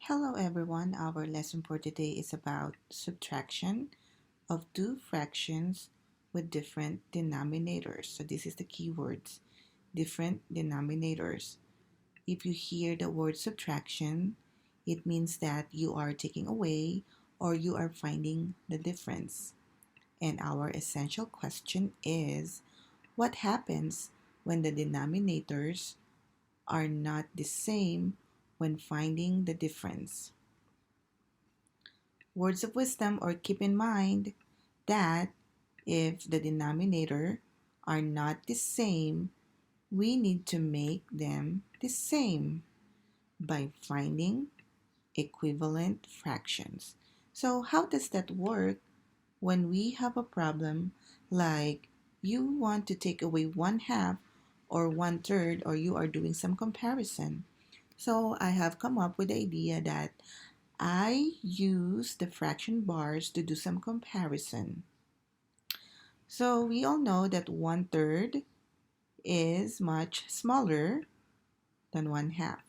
Hello everyone, our lesson for today is about subtraction of two fractions with different denominators. So this is the keywords, different denominators. If you hear the word subtraction, it means that you are taking away or you are finding the difference. And our essential question is, what happens when the denominators are not the same when finding the difference? Words of wisdom, or keep in mind that if the denominator are not the same, we need to make them the same by finding equivalent fractions. So how does that work when we have a problem like you want to take away 1/2 or 1/3, or you are doing some comparison? So I have come up with the idea that I use the fraction bars to do some comparison. So we all know that 1/3 is much smaller than 1/2.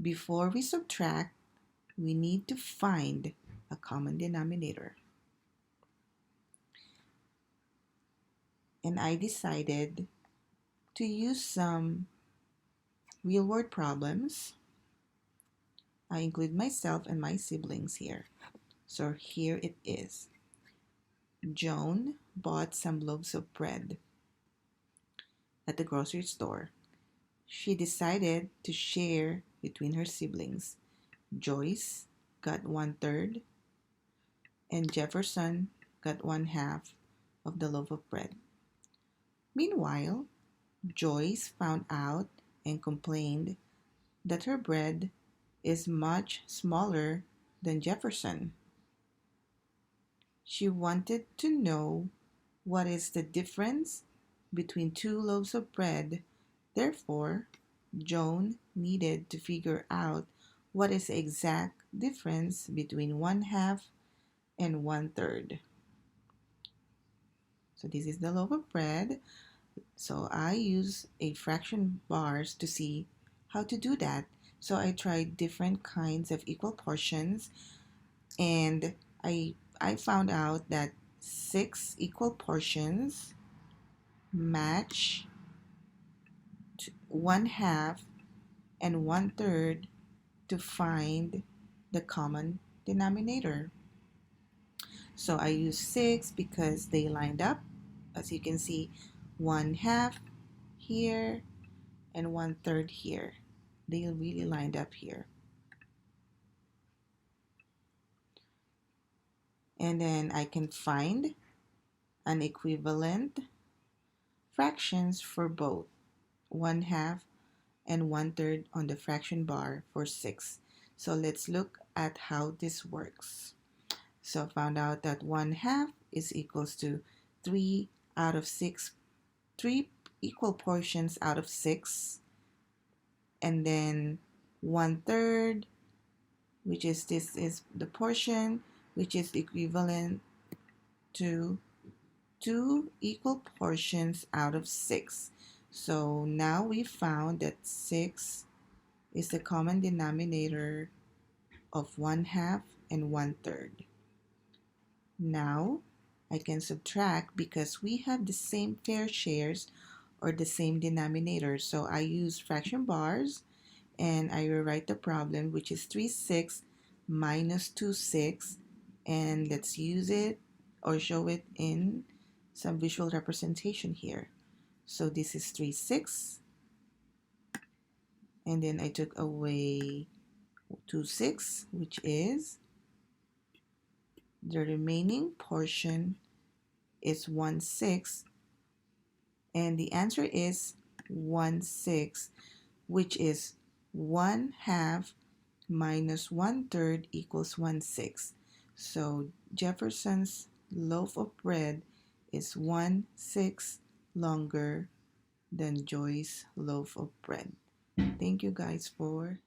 Before we subtract, we need to find a common denominator. And I decided to use some real world problems. I include myself and my siblings here. So here it is. Joan bought some loaves of bread at the grocery store. She decided to share between her siblings. Joyce got 1/3 and Jefferson got 1/2 of the loaf of bread. Meanwhile, Joyce found out and complained that her bread is much smaller than Jefferson. She wanted to know what is the difference between two loaves of bread. Therefore, Joan needed to figure out what is the exact difference between 1/2 and 1/3. So this is the loaf of bread. So I use a fraction bars to see how to do that. So I tried different kinds of equal portions, and I found out that 6 equal portions match 1/2 and 1/3 to find the common denominator. So I use 6 because they lined up. As you can see, 1/2 here and 1/3 here. They really lined up here. And then I can find an equivalent fractions for both 1/2 and 1/3 on the fraction bar for 6. So let's look at how this works. So found out that 1/2 is equals to 3 out of 6, 3 equal portions out of 6, and then 1/3, which is this is the portion which is equivalent to 2 equal portions out of 6. So now we found that 6 is the common denominator of 1/2 and 1/3. Now I can subtract because we have the same fair shares or the same denominator. So I use fraction bars and I rewrite the problem, which is 3/6 minus 2/6, and let's use it or show it in some visual representation here. So this is 3/6, and then I took away 2/6, which is the remaining portion is 1/6, and the answer is 1/6, which is 1/2 minus 1/3 equals 1/6. So Jefferson's loaf of bread is 1/6 longer than Joy's loaf of bread. Thank you guys for